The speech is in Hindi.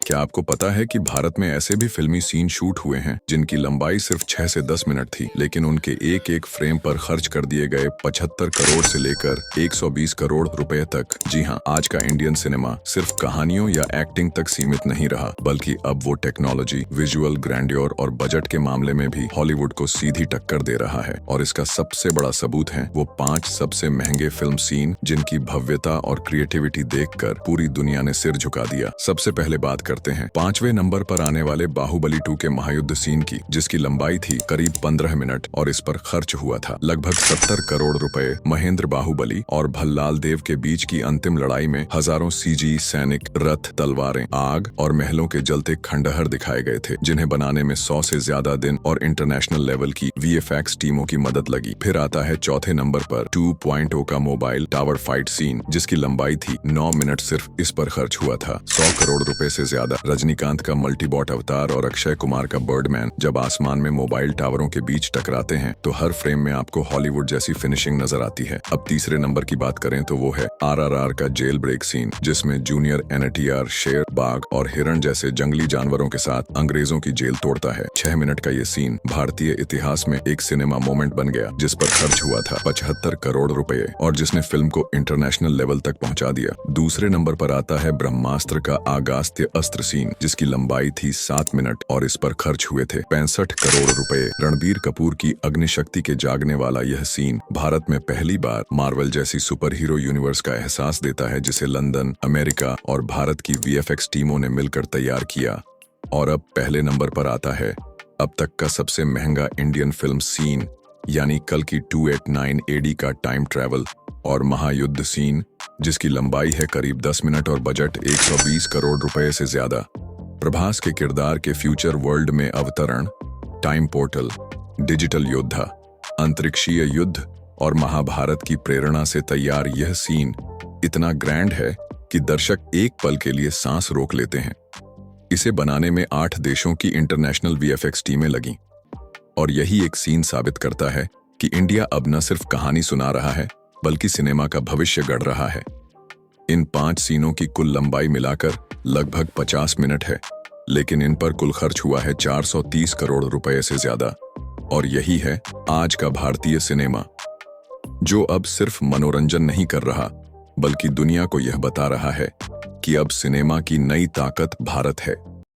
क्या आपको पता है कि भारत में ऐसे भी फिल्मी सीन शूट हुए हैं जिनकी लंबाई सिर्फ 6 से 10 मिनट थी, लेकिन उनके एक एक फ्रेम पर खर्च कर दिए गए 75 करोड़ से लेकर 120 करोड़ रुपए तक। जी हाँ, आज का इंडियन सिनेमा सिर्फ कहानियों या एक्टिंग तक सीमित नहीं रहा, बल्कि अब वो टेक्नोलॉजी, विजुअल ग्रैंड्योर और बजट के मामले में भी हॉलीवुड को सीधी टक्कर दे रहा है। और इसका सबसे बड़ा सबूत है वो 5 सबसे महंगे फिल्म सीन जिनकी भव्यता और क्रिएटिविटी देखकर पूरी दुनिया ने सिर झुका दिया। सबसे पहले बात करते हैं 5वें नंबर पर आने वाले बाहुबली 2 के महायुद्ध सीन की, जिसकी लंबाई थी करीब 15 मिनट और इस पर खर्च हुआ था लगभग 70 करोड़ रुपए। महेंद्र बाहुबली और भल्लाल देव के बीच की अंतिम लड़ाई में हजारों सीजी सैनिक, रथ, तलवारें, आग और महलों के जलते खंडहर दिखाए गए थे, जिन्हें बनाने में 100 से ज्यादा दिन और इंटरनेशनल लेवल की VFX टीमों की मदद लगी। फिर आता है चौथे नंबर पर 2.0 का मोबाइल टावर फाइट सीन, जिसकी लंबाई थी 9 मिनट। सिर्फ इस पर खर्च हुआ था 100 करोड़ रुपए से ज्यादा। रजनीकांत का मल्टीबॉट अवतार और अक्षय कुमार का बर्डमैन जब आसमान में मोबाइल टावरों के बीच टकराते हैं तो हर फ्रेम में आपको हॉलीवुड जैसी फिनिशिंग नजर आती है। अब तीसरे नंबर की बात करें तो वो है RRR का जेल ब्रेक सीन, जिसमें जूनियर NTR शेर, बाघ और हिरण जैसे जंगली जानवरों के साथ अंग्रेजों की जेल तोड़ता है। 6 मिनट का ये सीन भारतीय इतिहास में एक सिनेमा मोमेंट बन गया, जिस पर खर्च हुआ था 75 करोड़ रुपए और जिसने फिल्म को इंटरनेशनल लेवल तक पहुंचा दिया। दूसरे नंबर पर आता है ब्रह्मास्त्र का आगास्त्य अस्त्र सीन, जिसकी लंबाई थी 7 मिनट और इस पर खर्च हुए थे 65 करोड़ रुपए। रणबीर कपूर की अग्निशक्ति के जागने वाला यह सीन भारत में पहली बार मार्वल जैसी सुपर हीरो यूनिवर्स का एहसास देता है, जिसे लंदन, अमेरिका और भारत की VFX टीमों ने मिलकर तैयार किया। और अब पहले नंबर पर आता है अब तक का सबसे महंगा इंडियन फिल्म सीन, यानी कल की 289 AD का टाइम ट्रैवल और महायुद्ध सीन, जिसकी लंबाई है करीब 10 मिनट और बजट 120 करोड़ रुपए से ज्यादा। प्रभास के किरदार के फ्यूचर वर्ल्ड में अवतरण, टाइम पोर्टल, डिजिटल योद्धा, अंतरिक्षीय युद्ध और महाभारत की प्रेरणा से तैयार यह सीन इतना ग्रैंड है कि दर्शक एक पल के लिए सांस रोक लेते हैं। इसे बनाने में 8 देशों की इंटरनेशनल VFX टीमें लगीं और यही एक सीन साबित करता है कि इंडिया अब न सिर्फ कहानी सुना रहा है, बल्कि सिनेमा का भविष्य गढ़ रहा है। इन 5 सीनों की कुल लंबाई मिलाकर लगभग 50 मिनट है, लेकिन इन पर कुल खर्च हुआ है 430 करोड़ रुपए से ज्यादा। और यही है आज का भारतीय सिनेमा, जो अब सिर्फ मनोरंजन नहीं कर रहा, बल्कि दुनिया को यह बता रहा है कि अब सिनेमा की नई ताकत भारत है।